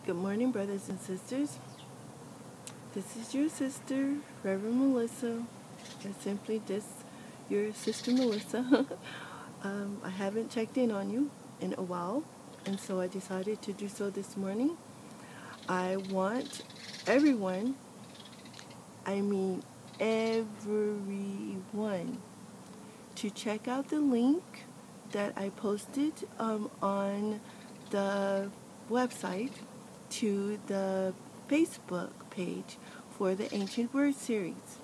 Good morning, brothers and sisters. This is your sister, Reverend Melissa, or simply just your sister Melissa. I haven't checked in on you in a while, and so I decided to do so this morning. I want everyone, I mean everyone, to check out the link that I posted on the website to the Facebook page for the Ancient Word series.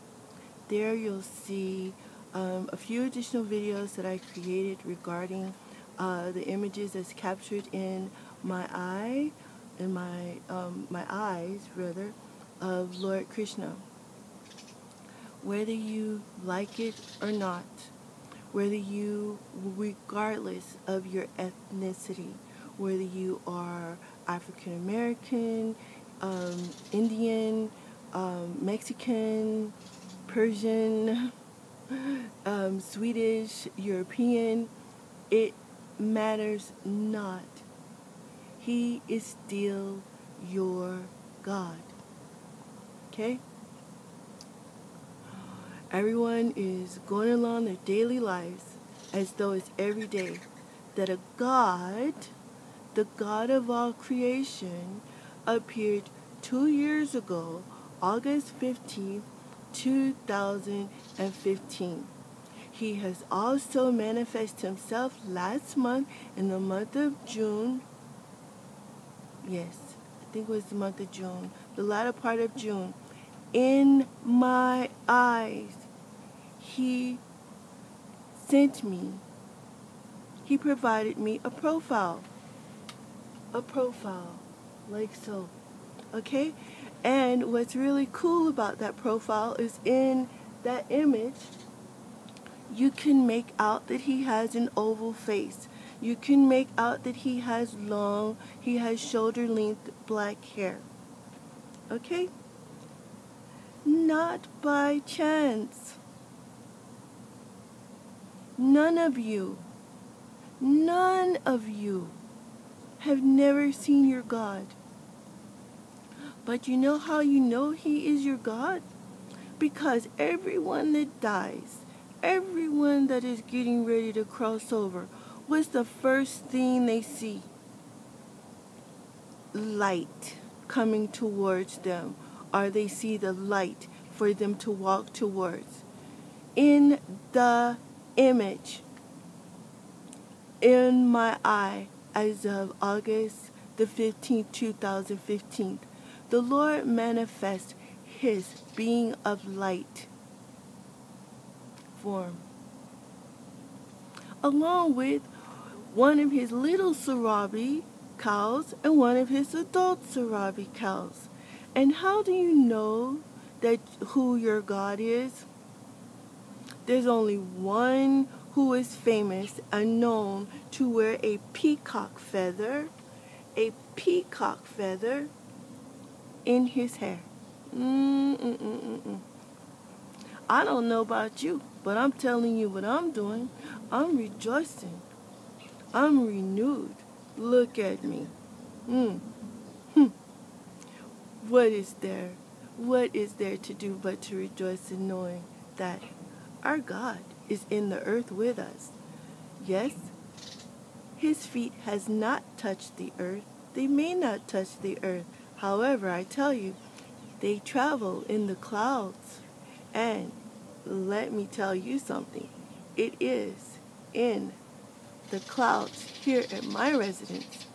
There you'll see a few additional videos that I created regarding the images that's captured in my eye, in my eyes rather, of Lord Krishna. Whether you like it or not, regardless of your ethnicity, whether you are African American, Indian, Mexican, Persian, Swedish, European, it matters not. He is still your God. Okay? Everyone is going along their daily lives as though it's every day that a God, the God of all creation, appeared 2 years ago, August 15th, 2015. He has also manifested himself last month in the month of June. Yes, I think it was the month of June, the latter part of June. In my eyes, he sent me, he provided me a profile, like so, okay? And what's really cool about that profile is in that image, you can make out that he has an oval face. You can make out that he has shoulder-length black hair, okay? Not by chance. None of you have never seen your God. But you know how you know he is your God? Because everyone that dies, everyone that is getting ready to cross over, what's the first thing they see? Light coming towards them, or they see the light for them to walk towards. In the image, in my eye, as of August the 15th, 2015, the Lord manifests his being of light form, along with one of his little Sarabi cows and one of his adult Sarabi cows. And how do you know that who your God is? There's only one who is famous and known to wear a peacock feather in his hair. I don't know about you, but I'm telling you what I'm doing. I'm rejoicing. I'm renewed. Look at me. What is there? What is there to do but to rejoice in knowing that our God is in the earth with us? Yes, his feet has not touched the earth. They may not touch the earth. However, I tell you, they travel in the clouds. And let me tell you something. It is in the clouds here at my residence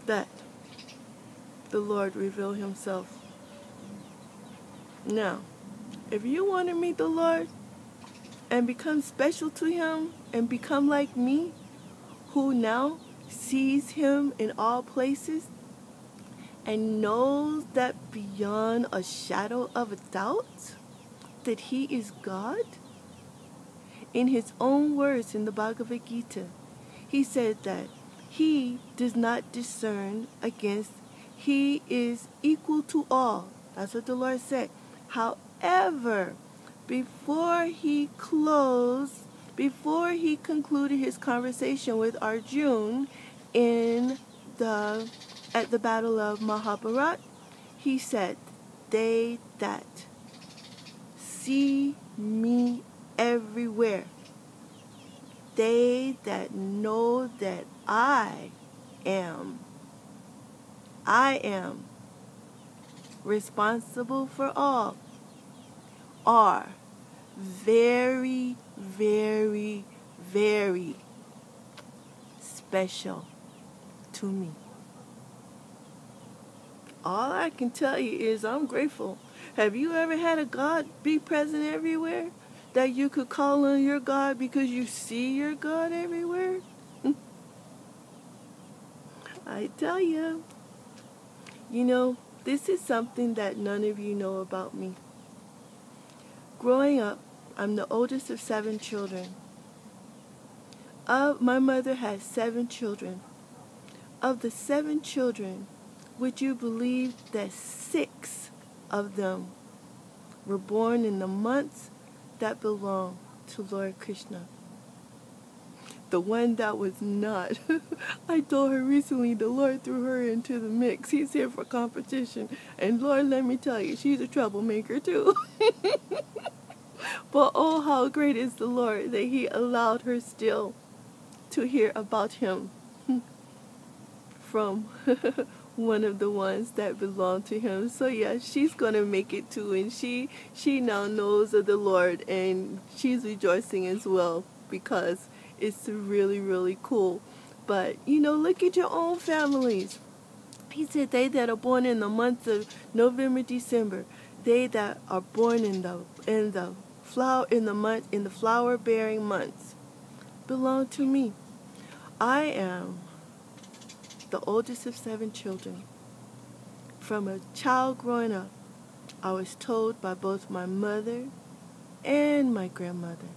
that the Lord revealed himself. Now, if you want to meet the Lord and become special to him and become like me, who now sees him in all places and knows that beyond a shadow of a doubt that he is God, in his own words in the Bhagavad Gita, he said that he does not discern against, he is equal to all. That's what the Lord said. However, before he concluded his conversation with Arjuna in at the Battle of Mahabharat, he said, "They that see me everywhere, they that know that I am responsible for all, are very, very, very special to me." All I can tell you is I'm grateful. Have you ever had a God be present everywhere? That you could call on your God because you see your God everywhere? I tell you. You know, this is something that none of you know about me. Growing up, I'm the oldest of 7 children. My mother has 7 children. Of the 7 children, would you believe that 6 of them were born in the months that belong to Lord Krishna? The one that was not, I told her recently the Lord threw her into the mix. He's here for competition. And Lord, let me tell you, she's a troublemaker too. But oh, how great is the Lord that He allowed her still to hear about Him from one of the ones that belong to Him. So yeah, she's going to make it too. And she now knows of the Lord. And she's rejoicing as well because it's really, really cool. But, you know, look at your own families. He said, they that are born in the months of November, December, they that are born in the flower bearing months belong to me. I am the oldest of 7 children. From a child growing up, I was told by both my mother and my grandmother,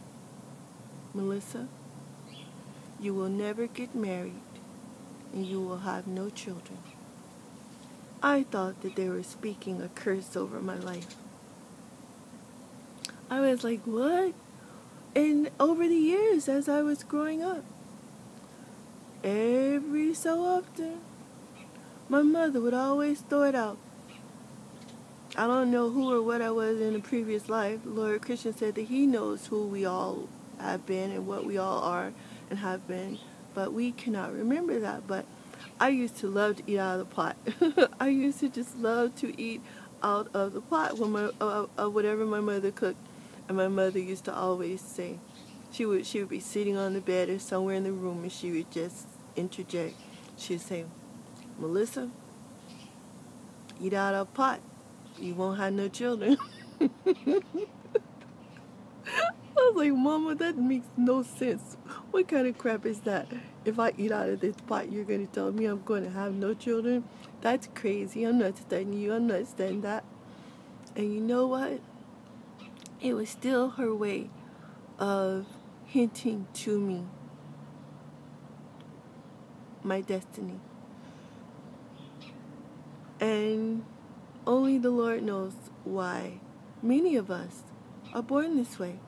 Melissa, you will never get married and you will have no children. I thought that they were speaking a curse over my life. I was like, what? And over the years, as I was growing up, every so often, my mother would always throw it out. I don't know who or what I was in a previous life. Lord Krishna said that He knows who we all have been and what we all are and have been, but we cannot remember that. But I used to love to eat out of the pot. I used to just love to eat out of the pot when whatever my mother cooked. And my mother used to always say, she would be sitting on the bed or somewhere in the room, and she would just interject. She'd say, Melissa, eat out of a pot. You won't have no children. I was like, Mama, that makes no sense. What kind of crap is that? If I eat out of this pot, you're going to tell me I'm going to have no children? That's crazy. I'm not studying you. I'm not studying that. And you know what? It was still her way of hinting to me my destiny. And only the Lord knows why many of us are born this way.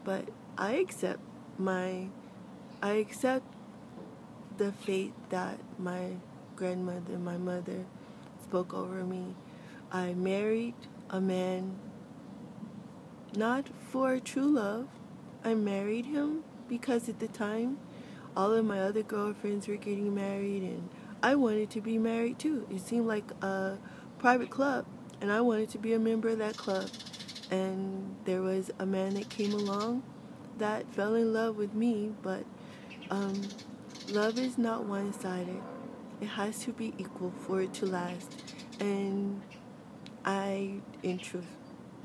But I accept the fate that my grandmother, my mother, spoke over me. I married a man not for true love. I married him because at the time, all of my other girlfriends were getting married, and I wanted to be married too. It seemed like a private club, and I wanted to be a member of that club. And there was a man that came along that fell in love with me, but love is not one-sided. It has to be equal for it to last. And I, in truth,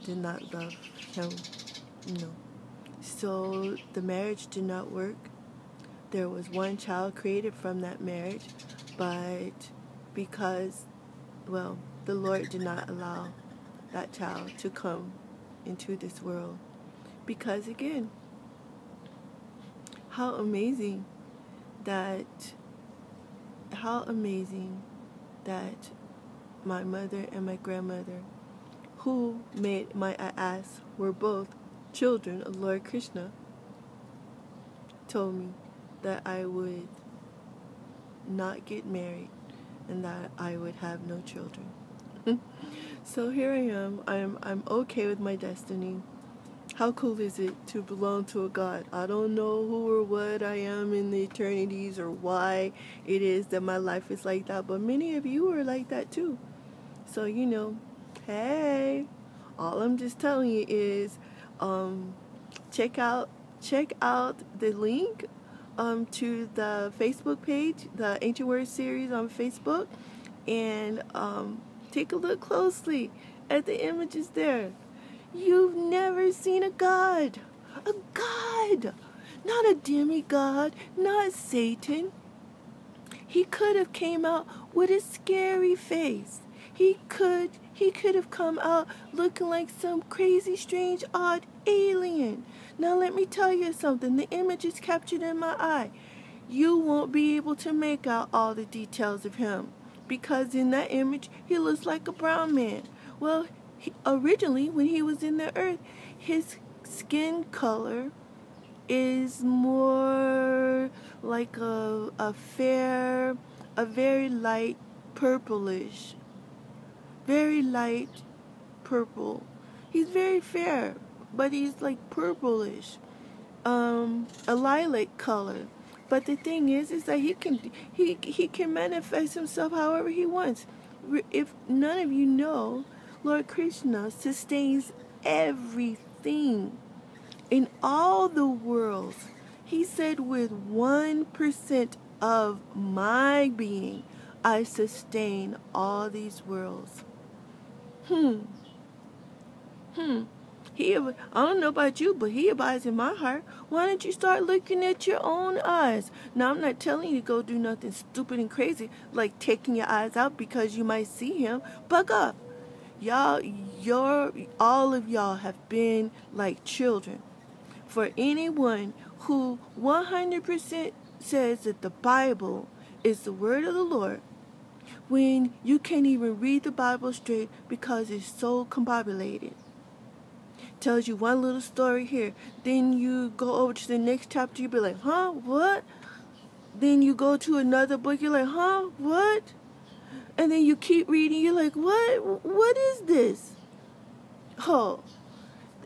did not love him. No. So the marriage did not work. There was one child created from that marriage, but because, well, the Lord did not allow that child to come into this world. Because again, how amazing that my mother and my grandmother, who made my ass, were both children of Lord Krishna, told me that I would not get married, and that I would have no children. So here I am. I'm okay with my destiny. How cool is it to belong to a God? I don't know who or what I am in the eternities or why it is that my life is like that, but many of you are like that too. So, hey, all I'm just telling you is check out the link to the Facebook page, the Ancient Words series on Facebook, and take a look closely at the images there. You've never seen a God. A God. Not a demigod. Not Satan. He could have came out with a scary face. He could have come out looking like some crazy, strange, odd alien. Now let me tell you something. The image is captured in my eye. You won't be able to make out all the details of him, because in that image, he looks like a brown man. Well, originally, when he was in the earth, his skin color is more like a very light purplish. Very light purple. He's very fair, but he's like purplish. A lilac color. But the thing is that he can manifest himself however he wants. If none of you know, Lord Krishna sustains everything in all the worlds. He said, with 1% of my being, I sustain all these worlds. I don't know about you, but he abides in my heart. Why don't you start looking at your own eyes? Now, I'm not telling you to go do nothing stupid and crazy, like taking your eyes out because you might see him. Buck up. All of y'all have been like children. For anyone who 100% says that the Bible is the word of the Lord, when you can't even read the Bible straight because it's so combobulated. Tells you one little story here, then you go over to the next chapter, you be like, huh, what? Then you go to another book, you're like, huh, what? And then you keep reading, you're like, what is this? Oh,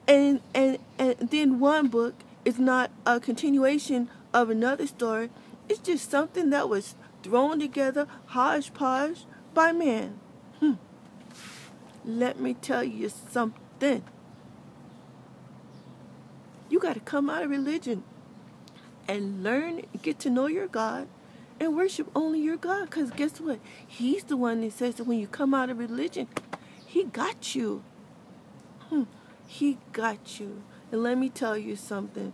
and then one book is not a continuation of another story. It's just something that was thrown together, hodgepodge, by man. Let me tell you something. You got to come out of religion and learn, get to know your God, and worship only your God. Because guess what? He's the one that says that when you come out of religion, he got you. He got you. And let me tell you something.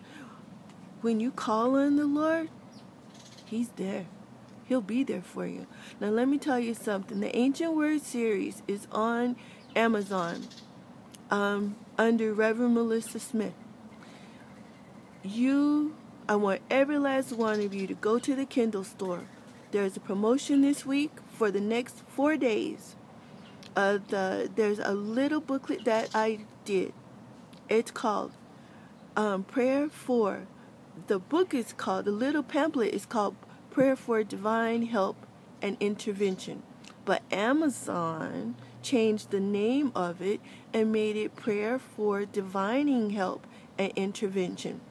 When you call on the Lord, he's there. He'll be there for you. Now let me tell you something. The Ancient Words series is on Amazon under Reverend Melissa Smith. I want every last one of you to go to the Kindle store. There's a promotion this week for the next 4 days. There's a little booklet that I did. It's called Prayer for. The book is called, the little pamphlet is called Prayer for Divine Help and Intervention. But Amazon changed the name of it and made it Prayer for Divining Help and Intervention.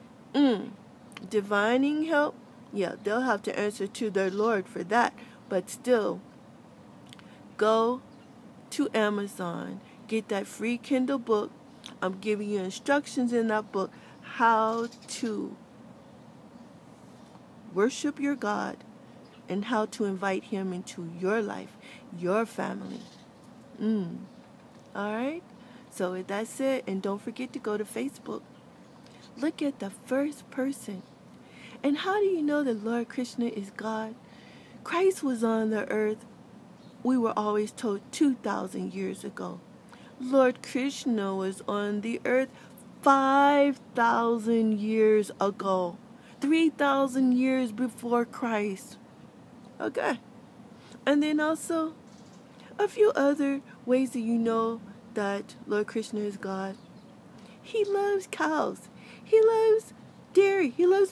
Divining help? Yeah, they'll have to answer to their Lord for that. But still, go to Amazon, get that free Kindle book. I'm giving you instructions in that book how to worship your God and how to invite him into your life, your family. All right? So with that said, and don't forget to go to Facebook. Look at the first person. And how do you know that Lord Krishna is God? Christ was on the earth, we were always told, 2,000 years ago. Lord Krishna was on the earth 5,000 years ago. 3,000 years before Christ. Okay. And then also, a few other ways that you know that Lord Krishna is God. He loves cows. He loves dairy. He loves